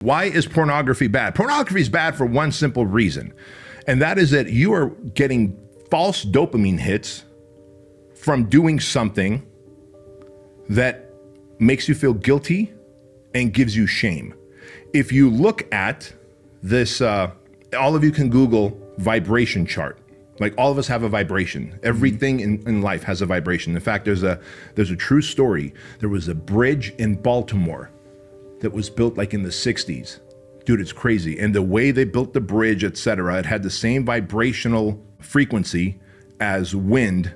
Why is pornography bad? Pornography is bad for one simple reason, and that is that you are getting false dopamine hits from doing something that makes you feel guilty and gives you shame. If you look at this, all of you can Google vibration chart. Like, all of us have a vibration. Everything in life has a vibration. In fact, there's a true story. There was a bridge in Baltimore that was built like in the 60s. Dude, it's crazy. And the way they built the bridge, etc., it had the same vibrational frequency as wind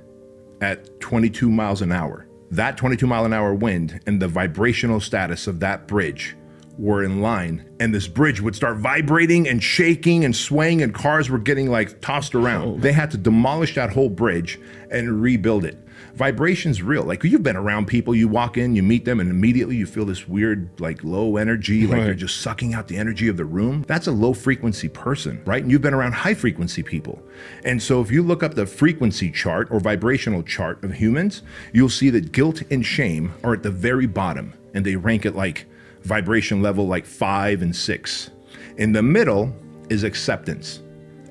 at 22 miles an hour. That 22 mile an hour wind and the vibrational status of that bridge were in line, and this bridge would start vibrating and shaking and swaying, and cars were getting like tossed around. Oh. They had to demolish that whole bridge and rebuild it. Vibration's real. Like, you've been around people, you walk in, you meet them, and immediately you feel this weird, like, low energy, like you're just sucking out the energy of the room. That's a low frequency person, right? And you've been around high frequency people. And so if you look up the frequency chart or vibrational chart of humans, you'll see that guilt and shame are at the very bottom, and they rank at like vibration level like 5 and 6. In the middle is acceptance.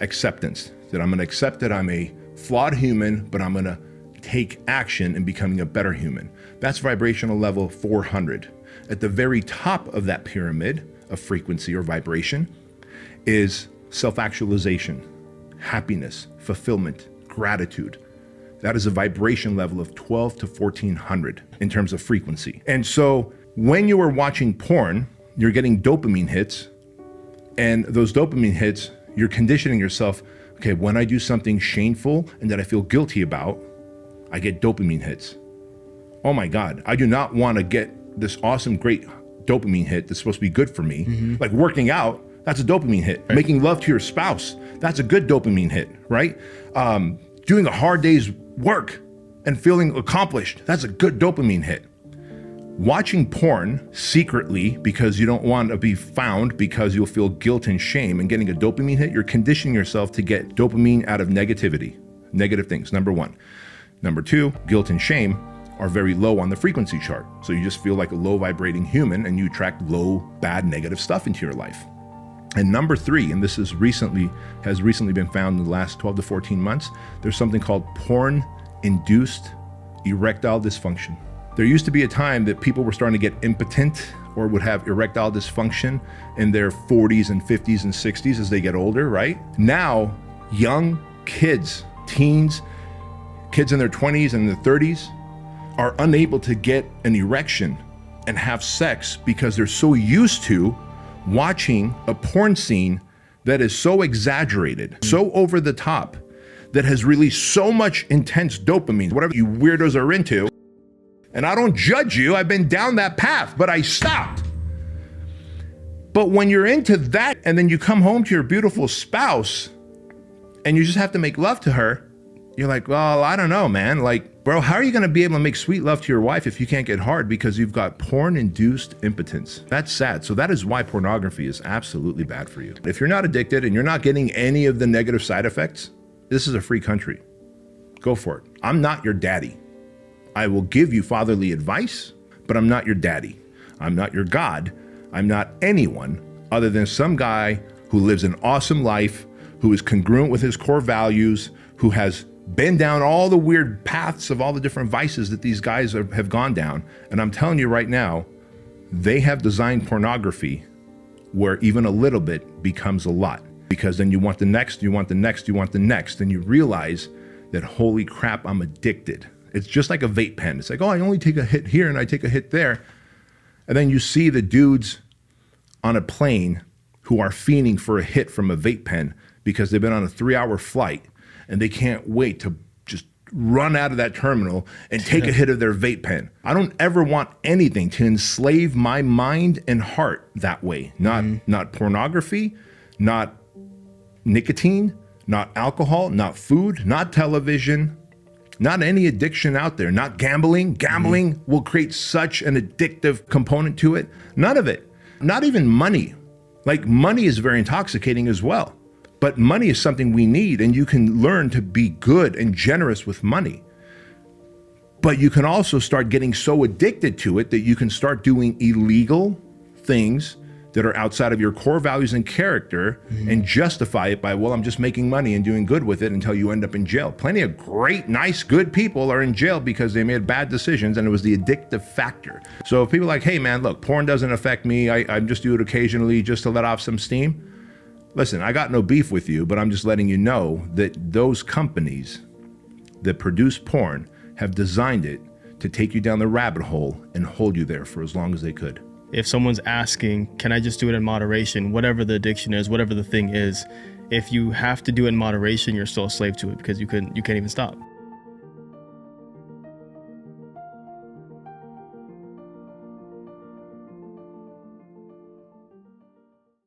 Acceptance, that I'm gonna accept that I'm a flawed human, but I'm gonna take action in becoming a better human. That's vibrational level 400. At the very top of that pyramid of frequency or vibration is self-actualization, happiness, fulfillment, gratitude. That is a vibration level of 12 to 1400 in terms of frequency. And so when you are watching porn, you're getting dopamine hits, and those dopamine hits, you're conditioning yourself, okay, when I do something shameful and that I feel guilty about, I get dopamine hits. Oh my God, I do not want to get this awesome, great dopamine hit that's supposed to be good for me. Like working out, that's a dopamine hit. Right. Making love to your spouse, that's a good dopamine hit, right? Doing a hard day's work and feeling accomplished, that's a good dopamine hit. Watching porn secretly because you don't want to be found, because you'll feel guilt and shame, and getting a dopamine hit, you're conditioning yourself to get dopamine out of negativity, negative things, number one. Number two, guilt and shame are very low on the frequency chart. So you just feel like a low vibrating human, and you attract low, bad, negative stuff into your life. And number three, and this has recently been found in the last 12 to 14 months, there's something called porn-induced erectile dysfunction. There used to be a time that people were starting to get impotent or would have erectile dysfunction in their 40s and 50s and 60s as they get older, right? Now, young kids, teens, kids in their 20s and their 30s are unable to get an erection and have sex because they're so used to watching a porn scene that is so exaggerated, so over the top, that has released so much intense dopamine, whatever you weirdos are into. And I don't judge you, I've been down that path, but I stopped. But when you're into that and then you come home to your beautiful spouse and you just have to make love to her, you're like, well, I don't know, man. Like, bro, how are you gonna be able to make sweet love to your wife if you can't get hard because you've got porn-induced impotence? That's sad. So that is why pornography is absolutely bad for you. If you're not addicted and you're not getting any of the negative side effects, this is a free country. Go for it. I'm not your daddy. I will give you fatherly advice, but I'm not your daddy. I'm not your God. I'm not anyone other than some guy who lives an awesome life, who is congruent with his core values, who has been down all the weird paths of all the different vices that these guys have gone down. And I'm telling you right now, they have designed pornography where even a little bit becomes a lot, because then you want the next, you want the next, you want the next, and you realize that, holy crap, I'm addicted. It's just like a vape pen. It's like, oh, I only take a hit here and I take a hit there. And then you see the dudes on a plane who are fiending for a hit from a vape pen because they've been on a 3-hour flight and they can't wait to just run out of that terminal and take a hit of their vape pen. I don't ever want anything to enslave my mind and heart that way. Not pornography, not nicotine, not alcohol, not food, not television, not any addiction out there, not gambling. Gambling will create such an addictive component to it. None of it. Not even money. Like, money is very intoxicating as well. But money is something we need, and you can learn to be good and generous with money. But you can also start getting so addicted to it that you can start doing illegal things that are outside of your core values and character and justify it by, well, I'm just making money and doing good with it until you end up in jail. Plenty of great, nice, good people are in jail because they made bad decisions and it was the addictive factor. So if people are like, hey man, look, porn doesn't affect me. I just do it occasionally just to let off some steam. Listen, I got no beef with you, but I'm just letting you know that those companies that produce porn have designed it to take you down the rabbit hole and hold you there for as long as they could. If someone's asking, can I just do it in moderation, whatever the addiction is, whatever the thing is, if you have to do it in moderation, you're still a slave to it because you can't even stop.